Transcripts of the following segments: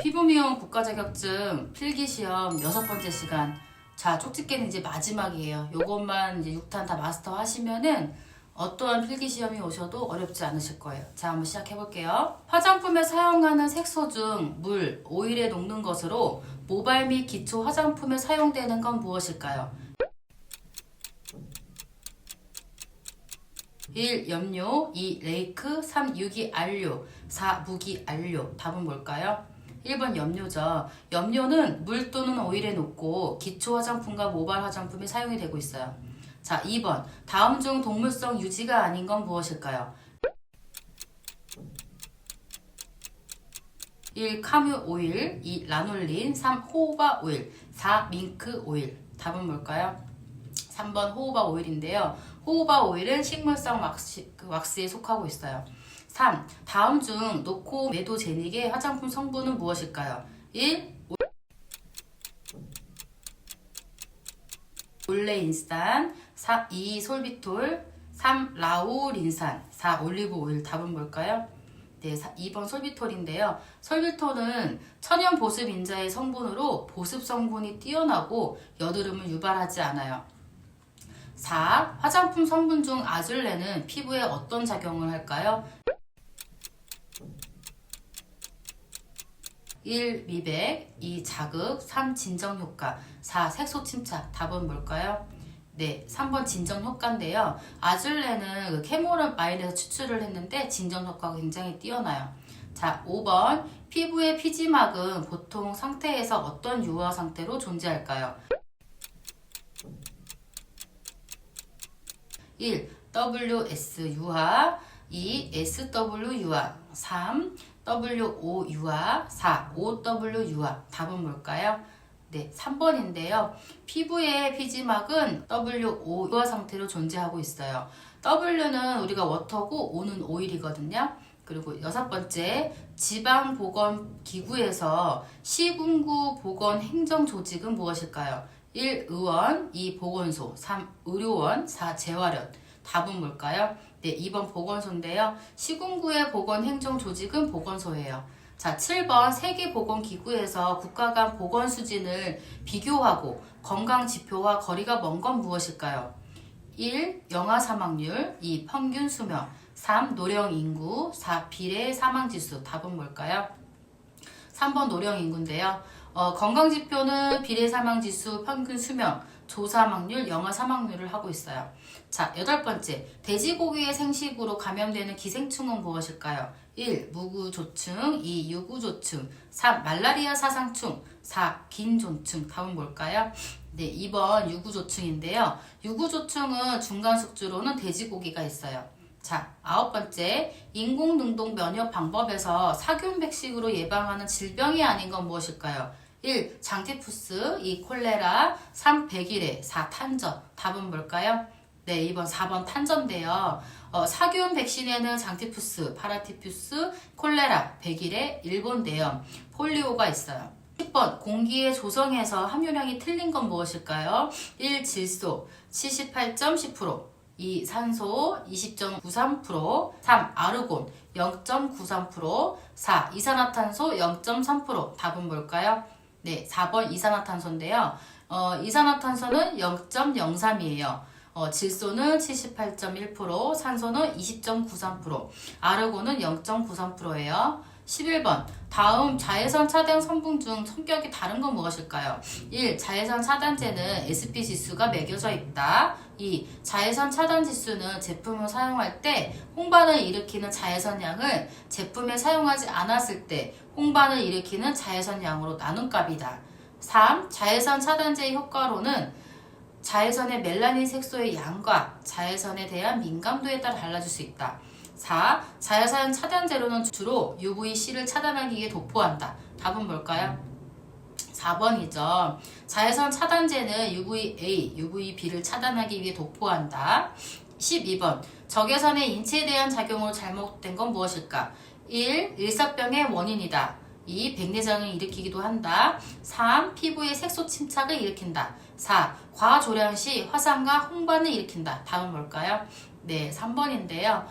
피부미용 국가자격증 필기시험 6번째 시간. 자, 쪽집게는 이제 마지막이에요. 요것만 이제 6탄 다 마스터 하시면은 어떠한 필기시험이 오셔도 어렵지 않으실 거예요. 자, 한번 시작해볼게요. 화장품에 사용하는 색소 중 물, 오일에 녹는 것으로 모발 및 기초 화장품에 사용되는 건 무엇일까요? 1. 염료 2. 레이크 3. 유기안료 4. 무기안료. 답은 뭘까요? 1번 염료죠. 염료는 물 또는 오일에 녹고 기초 화장품과 모발 화장품에 사용이 되고 있어요. 자, 2번 다음 중 동물성 유지가 아닌 건 무엇일까요? 1. 카뮤 오일 2. 라놀린 3. 호호바 오일 4. 밍크 오일. 답은 뭘까요? 3번 호호바 오일인데요. 호호바 오일은 식물성 왁스에 속하고 있어요. 3. 다음 중 노코 메도제닉의 화장품 성분은 무엇일까요? 1. 올레인산 2. 솔비톨 3. 라오린산 4. 올리브 오일. 답은 뭘까요? 네, 2번 솔비톨인데요. 솔비톨은 천연 보습 인자의 성분으로 보습 성분이 뛰어나고 여드름을 유발하지 않아요. 4. 화장품 성분 중 아줄레는 피부에 어떤 작용을 할까요? 1. 미백 2. 자극 3. 진정 효과 4. 색소 침착. 답은 뭘까요? 네, 3번 진정 효과인데요. 아줄레는 그 캐모마일에서 추출을 했는데 진정 효과가 굉장히 뛰어나요. 자, 5번 피부의 피지막은 보통 상태에서 어떤 유화 상태로 존재할까요? 1. WS 유화 2. SW 유화 3. WO 유화 4. OW 유화. 답은 뭘까요? 네, 3번인데요. 피부의 피지막은 WO 유화 상태로 존재하고 있어요. W는 우리가 워터고 O는 오일이거든요. 그리고 6번째 지방보건기구에서 시군구 보건행정조직은 무엇일까요? 1. 의원 2. 보건소 3. 의료원 4. 재활원. 답은 뭘까요? 네, 2번 보건소인데요. 시군구의 보건행정조직은 보건소예요. 자, 7번 세계보건기구에서 국가 간 보건 수준을 비교하고 건강지표와 거리가 먼 건 무엇일까요? 1. 영아 사망률 2. 평균 수명 3. 노령 인구 4. 비례 사망지수. 답은 뭘까요? 3번 노령 인구인데요. 건강지표는 비례 사망지수, 평균 수명, 조사망률, 영아 사망률을 하고 있어요. 자, 8번째. 돼지고기의 생식으로 감염되는 기생충은 무엇일까요? 1. 무구조충 2. 유구조충 3. 말라리아 사상충 4. 긴존충. 답은 뭘까요? 네, 2번 유구조충인데요. 유구조충은 중간숙주로는 돼지고기가 있어요. 자, 9번째. 인공능동 면역 방법에서 사균 백식으로 예방하는 질병이 아닌 건 무엇일까요? 1. 장티푸스 2. 콜레라 3. 백일해 4. 탄저. 답은 뭘까요? 네, 2번 4번 탄저인데요. 사균 백신에는 장티푸스, 파라티푸스, 콜레라, 백일해, 일본대염, 폴리오가 있어요. 10번 공기의 조성에서 함유량이 틀린 건 무엇일까요? 1. 질소 78.10%, 2. 산소 20.93%, 3. 아르곤 0.93%, 4. 이산화탄소 0.3%. 답은 뭘까요? 네, 4번 이산화탄소인데요. 이산화탄소는 0.03이에요. 질소는 78.1%, 산소는 20.93%, 아르곤은 0.93%예요. 11번 다음 자외선 차단 성분 중 성격이 다른 건 무엇일까요? 1. 자외선 차단제는 SP 지수가 매겨져 있다. 2. 자외선 차단 지수는 제품을 사용할 때 홍반을 일으키는 자외선 양을 제품에 사용하지 않았을 때 홍반을 일으키는 자외선 양으로 나눈 값이다. 3. 자외선 차단제의 효과로는 자외선의 멜라닌 색소의 양과 자외선에 대한 민감도에 따라 달라질 수 있다. 4. 자외선 차단제로는 주로 UVC를 차단하기 위해 도포한다. 답은 뭘까요? 4번이죠. 자외선 차단제는 UVA, UVB를 차단하기 위해 도포한다. 12번 적외선의 인체에 대한 작용으로 잘못된 건 무엇일까? 1. 일사병의 원인이다. 2. 백내장을 일으키기도 한다. 3. 피부의 색소 침착을 일으킨다. 4. 과조량 시 화상과 홍반을 일으킨다. 답은 뭘까요? 네, 3번인데요.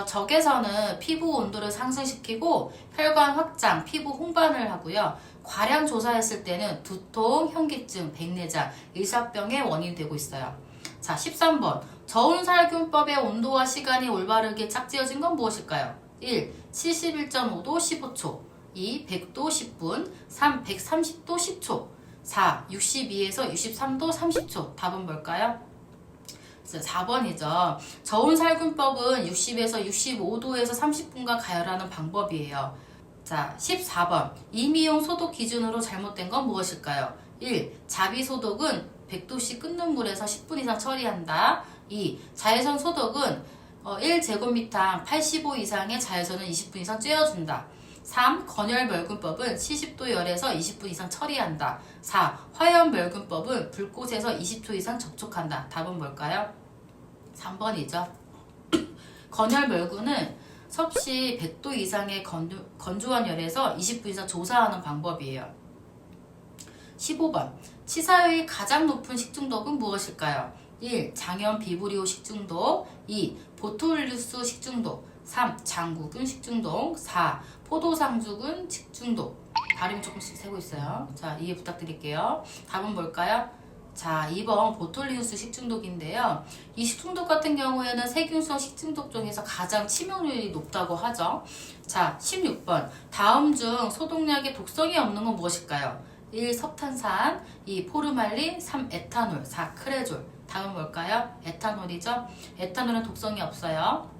적에서는 피부 온도를 상승시키고 혈관 확장, 피부 홍반을 하고요. 과량 조사했을 때는 두통, 현기증, 백내장, 일사병의 원인이 되고 있어요. 자, 13번. 저온살균법의 온도와 시간이 올바르게 짝지어진 건 무엇일까요? 1. 71.5도 15초 2. 100도 10분 3. 130도 10초 4. 62에서 63도 30초 답은 뭘까요? 4번이죠. 저온살균법은 60에서 65도에서 30분간 가열하는 방법이에요. 자, 14번. 임의용 소독 기준으로 잘못된 건 무엇일까요? 1. 자비소독은 100도씨 끓는 물에서 10분 이상 처리한다. 2. 자외선 소독은 1제곱미터 85 이상의 자외선은 20분 이상 쬐어준다. 3. 건열멸균법은 70도 열에서 20분 이상 처리한다. 4. 화염멸균법은 불꽃에서 20초 이상 접촉한다. 답은 뭘까요? 3번이죠. 건열멸균은 섭씨 100도 이상의 건조한 열에서 20분 이상 조사하는 방법이에요. 15번. 치사율이 가장 높은 식중독은 무엇일까요? 1. 장염 비브리오 식중독 2. 보톨리우스 식중독 3. 장구균 식중독 4. 포도상주균 식중독 발음이 조금씩 세고 있어요. 자, 이해 부탁드릴게요. 답은 뭘까요? 자, 2번 보톨리우스 식중독인데요. 이 식중독 같은 경우에는 세균성 식중독 중에서 가장 치명률이 높다고 하죠. 자, 16번. 다음 중 소독약의 독성이 없는 건 무엇일까요? 1. 석탄산 2. 포르말린 3. 에탄올 4. 크레졸 답은 뭘까요? 에탄올이죠. 에탄올은 독성이 없어요.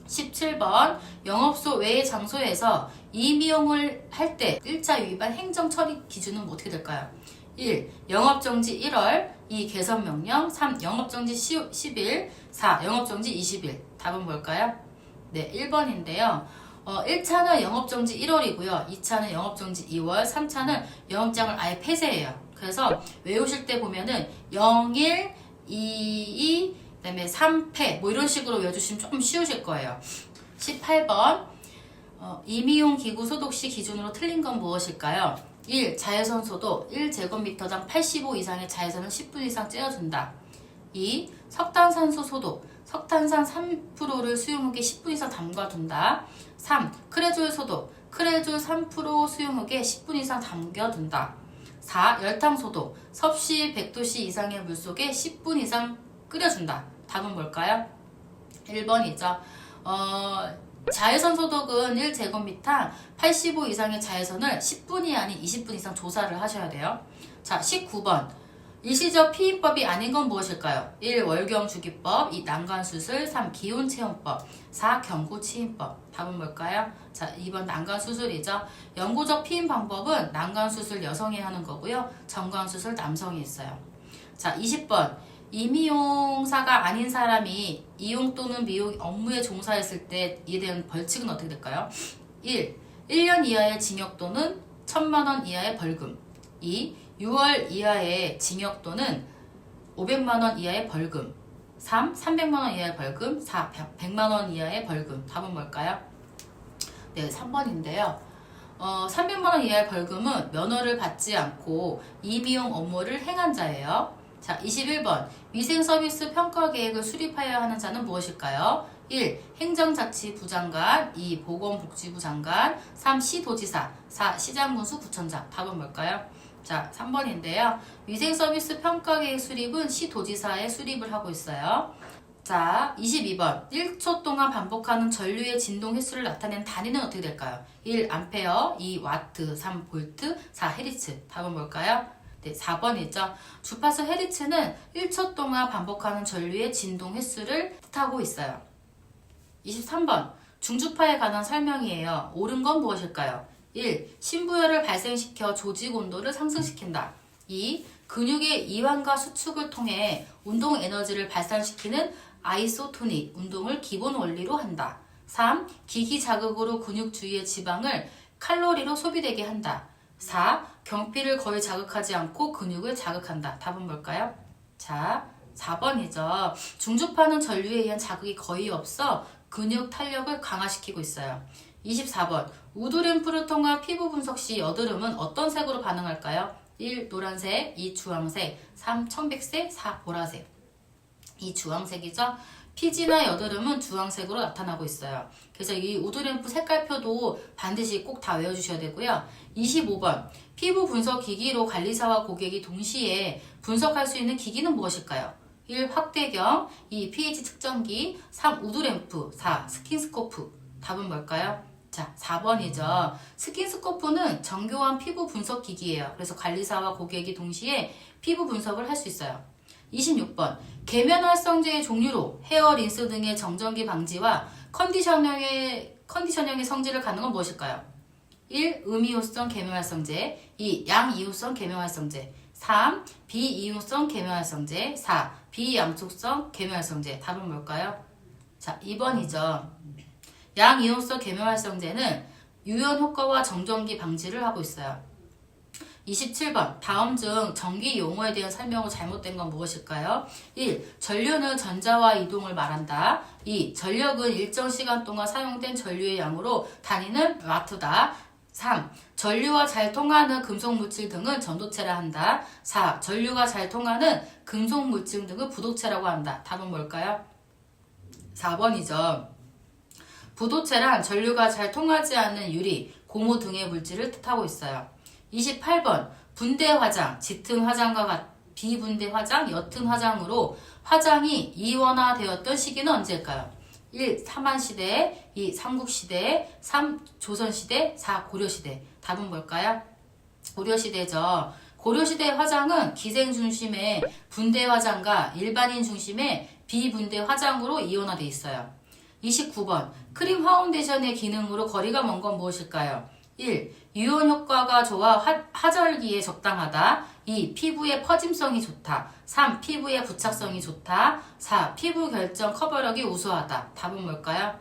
17번. 영업소 외의 장소에서 임의용을 할 때 1차 위반 행정 처리 기준은 어떻게 될까요? 1. 영업정지 1월 2. 개선명령 3. 영업정지 10일 4. 영업정지 20일 답은 뭘까요? 네, 1번인데요. 1차는 영업정지 1월이고요. 2차는 영업정지 2월, 3차는 영업장을 아예 폐쇄해요. 그래서 외우실 때 보면은 01, 22, 그 다음에 3폐 뭐 이런 식으로 외워주시면 조금 쉬우실 거예요. 18번. 임의용 기구 소독 시 기준으로 틀린 건 무엇일까요? 1. 자외선 소독 1제곱미터당 85 이상의 자외선을 10분 이상 쬐어준다. 2. 석탄산소 소독 석탄산 3%를 수용후에 10분 이상 담가둔다. 3. 크레졸 소독 크레졸 3% 수용후에 10분 이상 담겨둔다. 4. 열탕 소독 섭씨 100도씨 이상의 물속에 10분 이상 끓여준다. 답은 뭘까요? 1번이죠. 자외선 소독은 1제곱미터 85 이상의 자외선을 10분이 아닌 20분 이상 조사를 하셔야 돼요. 자, 19번. 일시적 피임법이 아닌 건 무엇일까요? 1. 월경주기법 2. 난간수술 3. 기혼체험법 4. 경구치임법 답은 뭘까요? 자, 2번 난간수술이죠. 영구적 피임 방법은 난간수술 여성이 하는 거고요. 정관수술 남성이 있어요. 자, 20번. 임의용사가 아닌 사람이 이용 또는 미용 업무에 종사했을 때 이에 대한 벌칙은 어떻게 될까요? 1. 1년 이하의 징역 또는 1,000만 원 이하의 벌금 2. 6월 이하의 징역 또는 500만 원 이하의 벌금 3. 300만 원 이하의 벌금 4. 100만 원 이하의 벌금 답은 뭘까요? 네, 3번인데요. 300만 원 이하의 벌금은 면허를 받지 않고 임의용 업무를 행한 자예요. 자, 21번. 위생서비스 평가계획을 수립하여야 하는 자는 무엇일까요? 1. 행정자치부장관 2. 보건복지부 장관 3. 시도지사 4. 시장군수 구청장 답은 뭘까요? 자, 3번인데요. 위생서비스 평가계획 수립은 시도지사에 수립을 하고 있어요. 자, 22번. 1초 동안 반복하는 전류의 진동 횟수를 나타내는 단위는 어떻게 될까요? 1. 암페어 2. 와트 3. 볼트 4. 헤르츠 답은 뭘까요? 네, 4번이죠. 주파수 헤르츠는 1초 동안 반복하는 전류의 진동 횟수를 뜻하고 있어요. 23번. 중주파에 관한 설명이에요. 옳은 건 무엇일까요? 1. 신부열을 발생시켜 조직 온도를 상승시킨다. 2. 근육의 이완과 수축을 통해 운동 에너지를 발산시키는 아이소토닉 운동을 기본 원리로 한다. 3. 기기 자극으로 근육 주위의 지방을 칼로리로 소비되게 한다. 4. 경피를 거의 자극하지 않고 근육을 자극한다. 답은 뭘까요? 자, 4번이죠. 중주파는 전류에 의한 자극이 거의 없어 근육 탄력을 강화시키고 있어요. 24번. 우드램프를 통한 피부 분석 시 여드름은 어떤 색으로 반응할까요? 1. 노란색 2. 주황색 3. 청백색 4. 보라색 2. 주황색이죠. 피지나 여드름은 주황색으로 나타나고 있어요. 그래서 이 우드램프 색깔표도 반드시 꼭 다 외워주셔야 되고요. 25번 피부 분석 기기로 관리사와 고객이 동시에 분석할 수 있는 기기는 무엇일까요? 1. 확대경 2. pH 측정기 3. 우드램프 4. 스킨스코프 답은 뭘까요? 자, 4번이죠. 스킨스코프는 정교한 피부 분석 기기예요. 그래서 관리사와 고객이 동시에 피부 분석을 할 수 있어요. 26번 계면활성제의 종류로 헤어 린스 등의 정전기 방지와 컨디셔닝의 성질을 갖는 건 무엇일까요? 1. 음이온성 계면활성제 2. 양이온성 계면활성제 3. 비이온성 계면활성제 4. 비양촉성 계면활성제 답은 뭘까요? 자, 2번이죠. 양이온성 계면활성제는 유연 효과와 정전기 방지를 하고 있어요. 27번 다음 중 전기 용어에 대한 설명으로 잘못된 건 무엇일까요? 1. 전류는 전자와 이동을 말한다. 2. 전력은 일정 시간 동안 사용된 전류의 양으로 단위는 와트다. 3. 전류와 잘 통하는 금속물질 등은 전도체라 한다. 4. 전류가 잘 통하는 금속물질 등은 부도체라고 한다. 답은 뭘까요? 4번이죠. 부도체란 전류가 잘 통하지 않는 유리, 고무 등의 물질을 뜻하고 있어요. 28번 분대 화장, 짙은 화장과 비분대 화장, 옅은 화장으로 화장이 이원화되었던 시기는 언제일까요? 1. 삼한시대 2. 삼국시대 3. 조선시대 4. 고려시대 답은 뭘까요? 고려시대죠. 고려시대 화장은 기생 중심의 분대 화장과 일반인 중심의 비분대 화장으로 이원화되어 있어요. 29번 크림 파운데이션의 기능으로 거리가 먼 건 무엇일까요? 1. 유연 효과가 좋아 화절기에 적당하다. 2. 피부의 퍼짐성이 좋다. 3. 피부의 부착성이 좋다. 4. 피부 결정 커버력이 우수하다. 답은 뭘까요?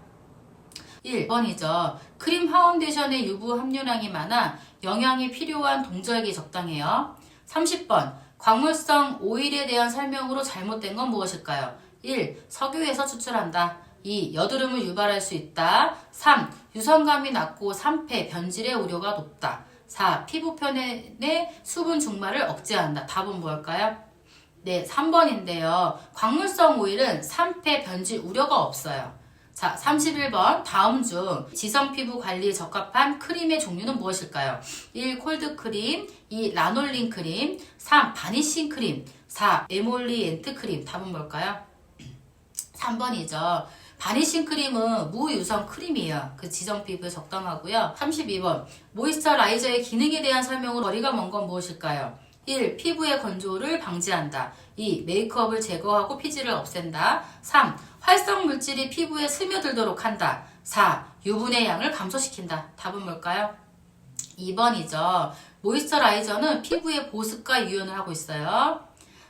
1번이죠. 크림 파운데이션의 유부 함유량이 많아 영양이 필요한 동절기에 적당해요. 30번 광물성 오일에 대한 설명으로 잘못된 건 무엇일까요? 1. 석유에서 추출한다. 2. 여드름을 유발할 수 있다. 3. 유선감이 낮고 산패, 변질의 우려가 높다. 4. 피부 표면의 수분 증말을 억제한다. 답은 뭘까요? 네, 3번인데요. 광물성 오일은 산패, 변질 우려가 없어요. 자, 31번 다음 중 지성 피부 관리에 적합한 크림의 종류는 무엇일까요? 1. 콜드크림 2. 라놀린 크림 3. 바니싱 크림 4. 에몰리엔트 크림 답은 뭘까요? 3번이죠. 바니싱 크림은 무유성 크림이에요. 그 지성 피부에 적당하고요. 32번 모이스처라이저의 기능에 대한 설명으로 거리가 먼 건 무엇일까요? 1. 피부의 건조를 방지한다. 2. 메이크업을 제거하고 피지를 없앤다. 3. 활성 물질이 피부에 스며들도록 한다. 4. 유분의 양을 감소시킨다. 답은 뭘까요? 2번이죠. 모이스처라이저는 피부의 보습과 유연을 하고 있어요.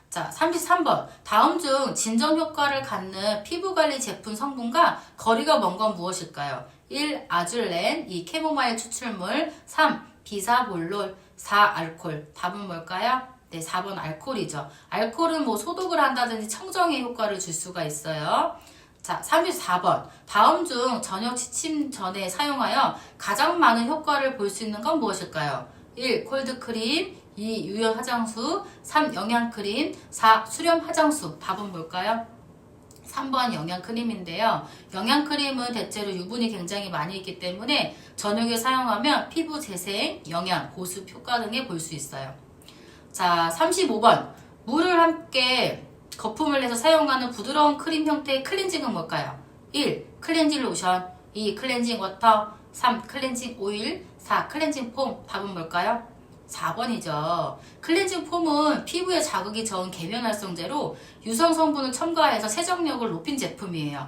자, 33번 다음 중 진정 효과를 갖는 피부관리 제품 성분과 거리가 먼 건 무엇일까요? 1. 아줄렌 2. 캐모마일 추출물 3. 비사볼롤 4. 알콜 답은 뭘까요? 네, 4번 알콜이죠. 알콜은 뭐 소독을 한다든지 청정의 효과를 줄 수가 있어요. 자, 34번 다음 중 저녁 취침 전에 사용하여 가장 많은 효과를 볼 수 있는 건 무엇일까요? 1. 콜드크림 2. 유연 화장수 3. 영양크림 4. 수렴 화장수 답은 뭘까요? 3번 영양크림인데요. 영양크림은 대체로 유분이 굉장히 많이 있기 때문에 저녁에 사용하면 피부 재생, 영양, 보습 효과 등에 볼 수 있어요. 자, 35번 물을 함께 거품을 내서 사용하는 부드러운 크림 형태의 클렌징은 뭘까요? 1. 클렌징 로션 2. 클렌징 워터 3. 클렌징 오일 4. 클렌징 폼 답은 뭘까요? 4번이죠. 클렌징 폼은 피부에 자극이 적은 계면활성제로 유성 성분을 첨가해서 세정력을 높인 제품이에요.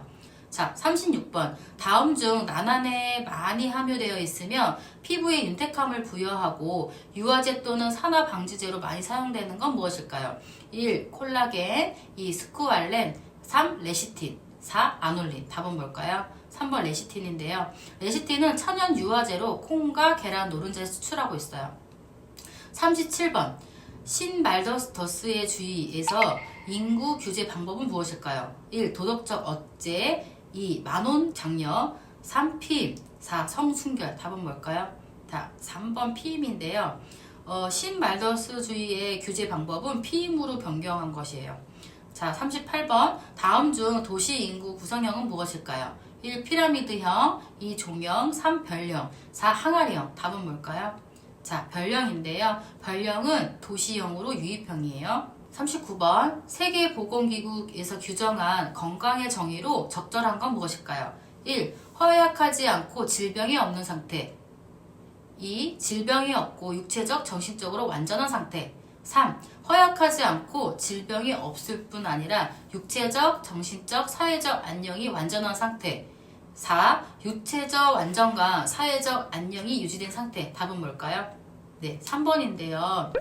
자, 36번 다음 중 난안에 많이 함유되어 있으며 피부에 윤택함을 부여하고 유화제 또는 산화 방지제로 많이 사용되는 건 무엇일까요? 1. 콜라겐 2. 스쿠알렌 3. 레시틴 4. 아놀린 답은 뭘까요? 3번 레시틴인데요. 레시틴은 천연 유화제로 콩과 계란 노른자를 수출하고 있어요. 37번 신말더스의 주의에서 인구 규제 방법은 무엇일까요? 1. 도덕적 억제 2. 만원 장려 3. 피임 4. 성순결 답은 뭘까요? 자, 3번 피임인데요. 신말더스주의의 규제 방법은 피임으로 변경한 것이에요. 자, 38번. 다음 중 도시 인구 구성형은 무엇일까요? 1. 피라미드형, 2. 종형, 3. 별형, 4. 항아리형. 답은 뭘까요? 자, 별형인데요. 별형은 도시형으로 유입형이에요. 39번. 세계보건기구에서 규정한 건강의 정의로 적절한 건 무엇일까요? 1. 허약하지 않고 질병이 없는 상태. 2. 질병이 없고 육체적, 정신적으로 완전한 상태. 3. 허약하지 않고 질병이 없을 뿐 아니라 육체적, 정신적, 사회적 안녕이 완전한 상태. 4. 육체적 완전과 사회적 안녕이 유지된 상태. 답은 뭘까요? 네, 3번인데요.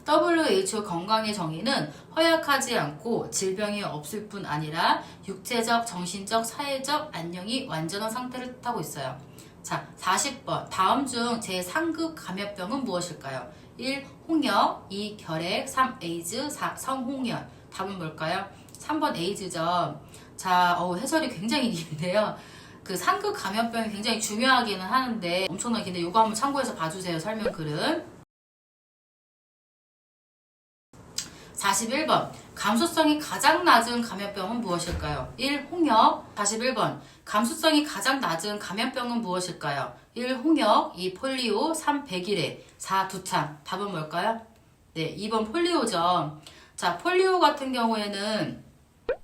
WHO 건강의 정의는 허약하지 않고 질병이 없을 뿐 아니라 육체적, 정신적, 사회적 안녕이 완전한 상태를 뜻하고 있어요. 자, 40번. 다음 중 제3급 감염병은 무엇일까요? 1. 홍역, 2. 결핵, 3. 에이즈, 4. 성홍열. 답은 뭘까요? 3번 에이즈죠. 자, 해설이 굉장히 긴데요. 그 상급 감염병이 굉장히 중요하기는 하는데 엄청나게 긴데 이거 한번 참고해서 봐주세요. 설명글은. 41번. 감수성이 가장 낮은 감염병은 무엇일까요? 1. 홍역. 41번. 감수성이 가장 낮은 감염병은 무엇일까요? 1. 홍역, 2. 폴리오, 3. 백일해, 4. 두창. 답은 뭘까요? 네, 2번 폴리오죠. 자, 폴리오 같은 경우에는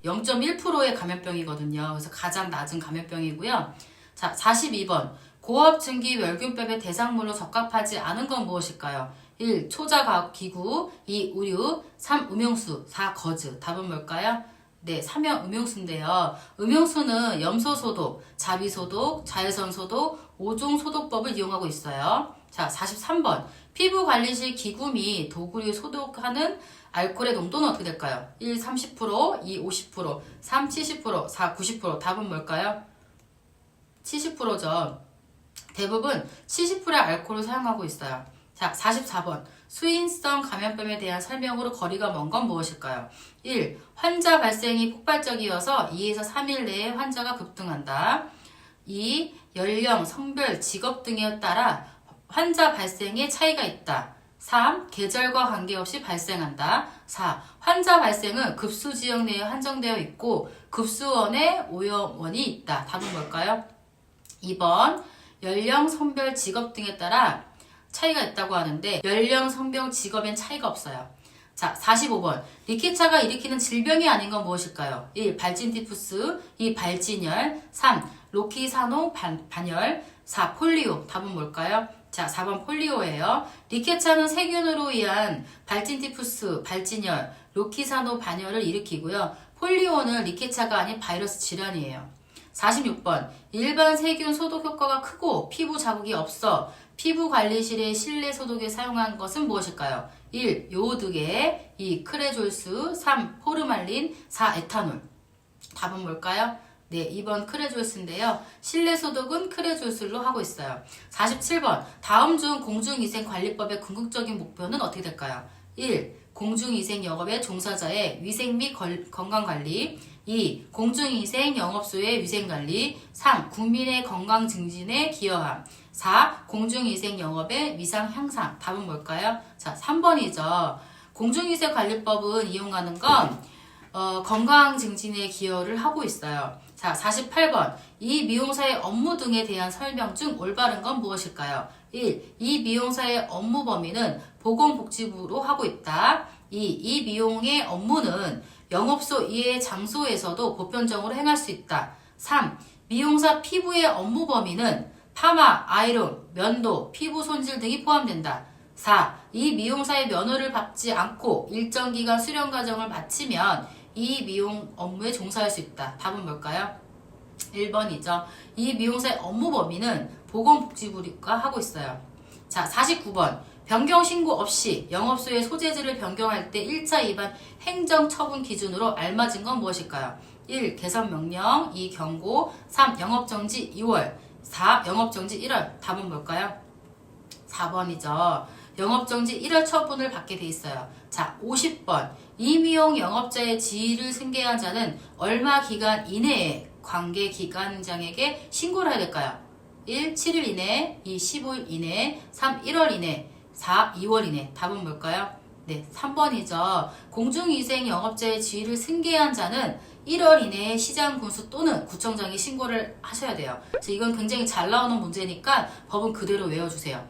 0.1%의 감염병이거든요. 그래서 가장 낮은 감염병이고요. 자, 42번. 고압 증기 멸균병의 대상물로 적합하지 않은 건 무엇일까요? 1. 초자기구, 2. 의류, 3. 음용수, 4. 거즈. 답은 뭘까요? 네, 3형 음용수인데요. 음용수는 염소소독, 자비소독, 자외선소독, 5종 소독법을 이용하고 있어요. 자, 43번. 피부관리실 기구 및 도구를 소독하는 알코올의 농도는 어떻게 될까요? 1. 30%, 2. 50%, 3. 70%, 4. 90%. 답은 뭘까요? 70%죠. 대부분 70%의 알코올을 사용하고 있어요. 자, 44번. 수인성 감염병에 대한 설명으로 거리가 먼 건 무엇일까요? 1. 환자 발생이 폭발적이어서 2에서 3일 내에 환자가 급등한다. 2. 연령, 성별, 직업 등에 따라 환자 발생에 차이가 있다. 3. 계절과 관계없이 발생한다. 4. 환자 발생은 급수 지역 내에 한정되어 있고 급수원에 오염원이 있다. 답은 뭘까요? 2번. 연령, 성별, 직업 등에 따라 차이가 있다고 하는데 연령, 성별, 직업엔 차이가 없어요. 자, 45번. 리케차가 일으키는 질병이 아닌 건 무엇일까요? 1. 발진티푸스, 2. 발진열, 3. 로키사노 반열, 4. 폴리오. 답은 뭘까요? 자, 4번 폴리오예요. 리케차는 세균으로 인한 발진티푸스, 발진열, 로키사노 반열을 일으키고요. 폴리오는 리케차가 아닌 바이러스 질환이에요. 46번. 일반 세균 소독 효과가 크고 피부 자국이 없어 피부관리실의 실내 소독에 사용한 것은 무엇일까요? 1. 요오드계, 2. 크레졸수, 3. 포르말린, 4. 에탄올. 답은 뭘까요? 네, 2번 크레졸수인데요. 실내 소독은 크레졸수로 하고 있어요. 47번. 다음 중 공중위생관리법의 궁극적인 목표는 어떻게 될까요? 1. 공중위생 영업의 종사자의 위생 및 건강관리. 2. 공중위생 영업소의 위생관리. 3. 국민의 건강 증진에 기여함. 4. 공중위생 영업의 위상 향상. 답은 뭘까요? 자, 3번이죠. 공중위생관리법은 이용하는 건 건강 증진에 기여를 하고 있어요. 자, 48번. 이 미용사의 업무 등에 대한 설명 중 올바른 건 무엇일까요? 1. 이 미용사의 업무 범위는 보건복지부로 하고 있다. 2. 이 미용의 업무는 영업소 이외의 장소에서도 보편적으로 행할 수 있다. 3. 미용사 피부의 업무 범위는 파마, 아이론, 면도, 피부 손질 등이 포함된다. 4. 이 미용사의 면허를 받지 않고 일정 기간 수련 과정을 마치면 이 미용 업무에 종사할 수 있다. 답은 뭘까요? 1번이죠. 이 미용사의 업무 범위는 보건복지부가 하고 있어요. 자, 49번. 변경 신고 없이 영업소의 소재지를 변경할 때 1차 위반 행정처분 기준으로 알맞은 건 무엇일까요? 1. 개선 명령, 2. 경고, 3. 영업정지 2월, 4. 영업정지 1월. 답은 뭘까요? 4번이죠. 영업정지 1월 처분을 받게 돼 있어요. 자, 50번. 이미용 영업자의 지위를 승계한 자는 얼마 기간 이내에 관계기관장에게 신고를 해야 될까요? 1. 7일 이내, 2. 15일 이내, 3. 1월 이내, 4. 2월 이내. 답은 뭘까요? 네, 3번이죠. 공중위생 영업자의 지위를 승계한 자는 1월 이내에 시장 군수 또는 구청장에 신고를 하셔야 돼요. 그래서 이건 굉장히 잘 나오는 문제니까 법은 그대로 외워주세요.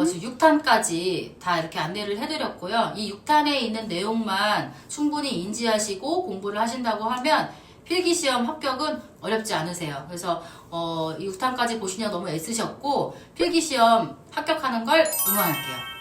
지금 6탄까지 다 이렇게 안내를 해드렸고요. 이 6탄에 있는 내용만 충분히 인지하시고 공부를 하신다고 하면 필기시험 합격은 어렵지 않으세요. 그래서 이 6탄까지 보시느라 너무 애쓰셨고 필기시험 합격하는 걸 응원할게요.